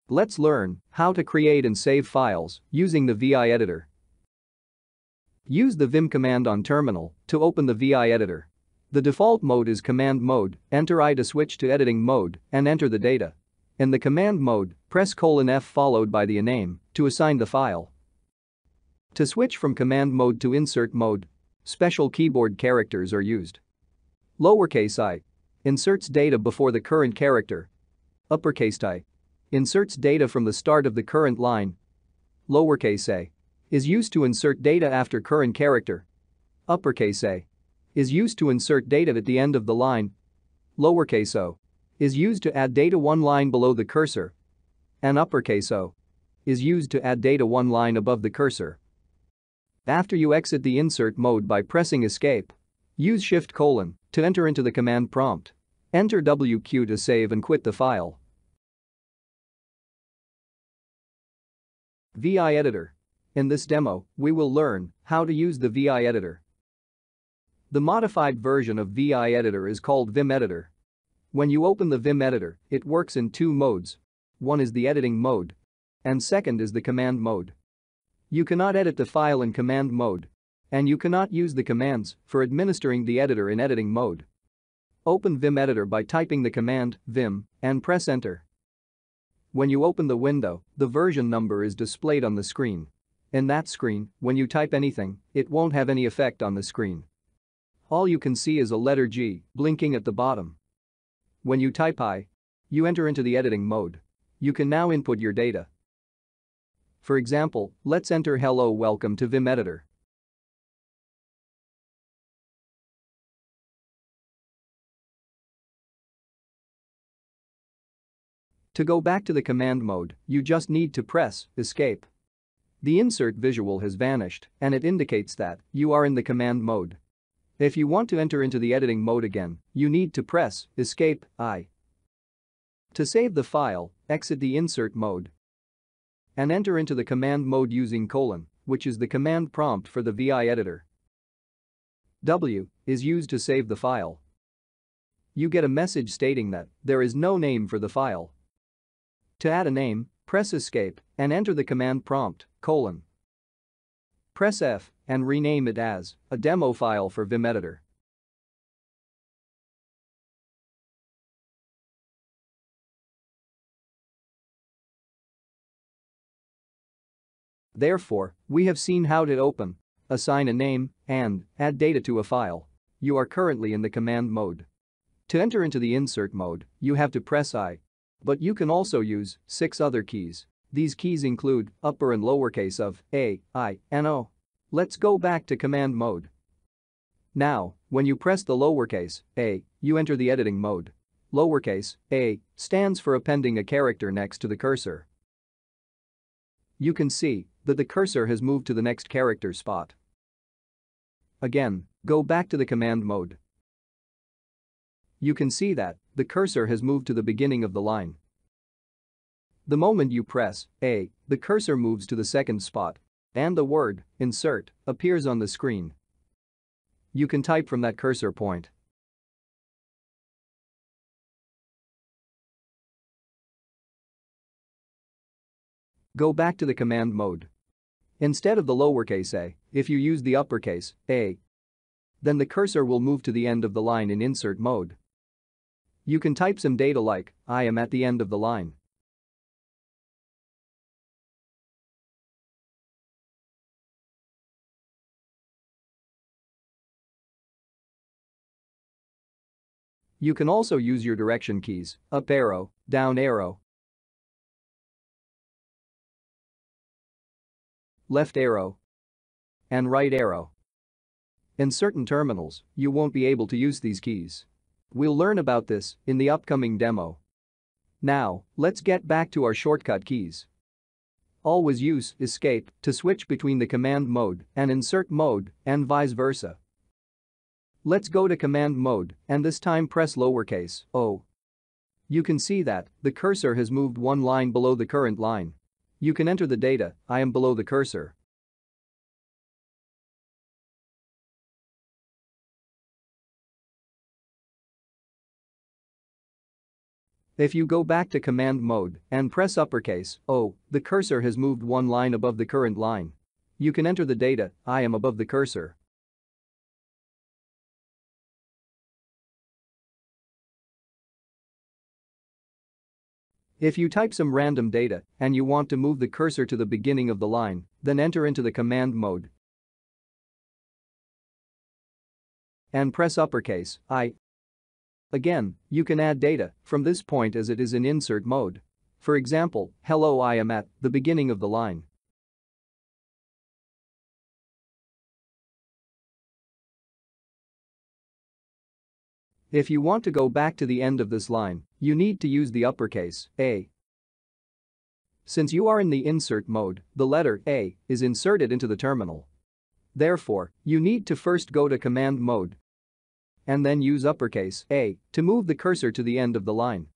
Let's learn how to create and save files using the VI Editor. Use the Vim command on terminal to open the VI Editor. The default mode is command mode, enter I to switch to editing mode and enter the data. In the command mode, press :F followed by the name to assign the file. To switch from command mode to insert mode, special keyboard characters are used. Lowercase I inserts data before the current character. Uppercase I inserts data from the start of the current line. Lowercase a is used to insert data after current character. Uppercase A is used to insert data at the end of the line. Lowercase o is used to add data one line below the cursor. And uppercase O is used to add data one line above the cursor. After you exit the insert mode by pressing escape, use Shift: to enter into the command prompt. Enter WQ to save and quit the file. VI Editor. In this demo, we will learn how to use the VI Editor. The modified version of VI Editor is called Vim Editor. When you open the Vim Editor, it works in two modes. One is the editing mode, and second is the command mode. You cannot edit the file in command mode, and you cannot use the commands for administering the editor in editing mode. Open Vim Editor by typing the command vim and press enter. When you open the window, the version number is displayed on the screen. In that screen, when you type anything, it won't have any effect on the screen. All you can see is a letter G blinking at the bottom. When you type I, you enter into the editing mode. You can now input your data. For example, let's enter "Hello, welcome to Vim Editor." To go back to the command mode, you just need to press escape. The insert visual has vanished and it indicates that you are in the command mode. If you want to enter into the editing mode again, you need to press escape I. To save the file, exit the insert mode and enter into the command mode using : which is the command prompt for the VI Editor. W is used to save the file. You get a message stating that there is no name for the file. To add a name, press escape and enter the command prompt: Press F and rename it as a demo file for Vim Editor. Therefore, we have seen how to open, assign a name, and add data to a file. You are currently in the command mode. To enter into the insert mode, you have to press I. But you can also use 6 other keys. These keys include upper and lowercase of A, I, and O. Let's go back to command mode. Now, when you press the lowercase a, you enter the editing mode. Lowercase a stands for appending a character next to the cursor. You can see that the cursor has moved to the next character spot. Again, go back to the command mode. You can see that the cursor has moved to the beginning of the line. The moment you press A, the cursor moves to the second spot, and the word insert appears on the screen. You can type from that cursor point. Go back to the command mode. Instead of the lowercase a, if you use the uppercase A, then the cursor will move to the end of the line in insert mode. You can type some data like, I am at the end of the line. You can also use your direction keys, up arrow, down arrow, left arrow, and right arrow. In certain terminals, you won't be able to use these keys. We'll learn about this in the upcoming demo. Now, let's get back to our shortcut keys. Always use escape to switch between the command mode and insert mode and vice versa. Let's go to command mode and this time press lowercase o. You can see that the cursor has moved one line below the current line. You can enter the data, I am below the cursor. If you go back to command mode and press uppercase O, the cursor has moved one line above the current line. You can enter the data, I am above the cursor. If you type some random data and you want to move the cursor to the beginning of the line, then enter into the command mode and press uppercase I. Again, you can add data from this point as it is in insert mode. For example, hello, I am at the beginning of the line. If you want to go back to the end of this line, you need to use the uppercase A. Since you are in the insert mode, the letter A is inserted into the terminal. Therefore, you need to first go to command mode and then use uppercase A to move the cursor to the end of the line.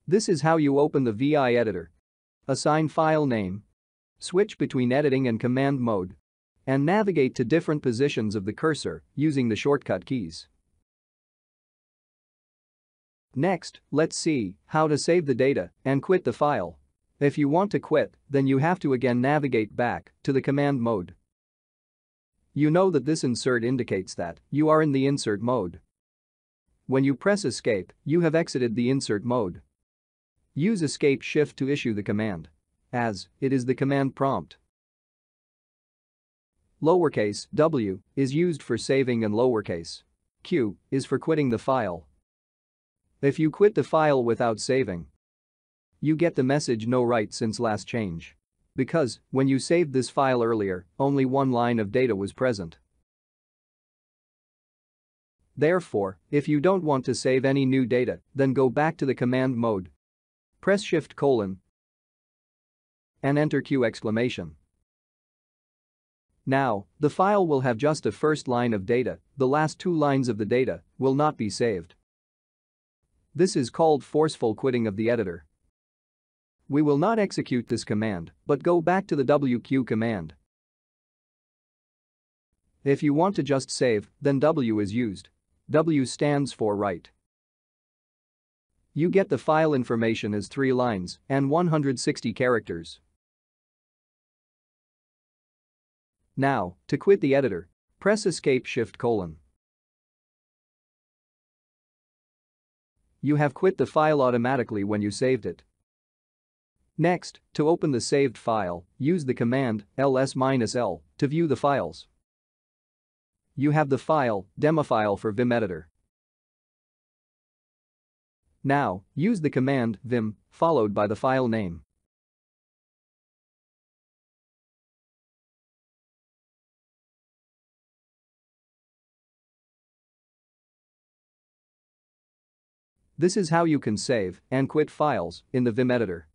This is how you open the VI editor. Assign file name, switch between editing and command mode, and navigate to different positions of the cursor using the shortcut keys. Next, let's see how to save the data and quit the file. If you want to quit, then you have to again navigate back to the command mode. You know that this insert indicates that you are in the insert mode. When you press escape, you have exited the insert mode. Use escape shift to issue the command, as it is the command prompt. Lowercase w is used for saving and lowercase q is for quitting the file. If you quit the file without saving, you get the message no write since last change. Because, when you saved this file earlier, only one line of data was present. Therefore, if you don't want to save any new data, then go back to the command mode. Press Shift:, and enter Q exclamation. Now, the file will have just a first line of data, the last two lines of the data will not be saved. This is called forceful quitting of the editor. We will not execute this command, but go back to the WQ command. If you want to just save, then W is used. W stands for write. You get the file information as 3 lines and 160 characters. Now, to quit the editor, press Escape Shift:. You have quit the file automatically when you saved it. Next, to open the saved file, use the command ls-l to view the files. You have the file, demo file for Vim Editor. Now, use the command vim followed by the file name. This is how you can save and quit files in the Vim Editor.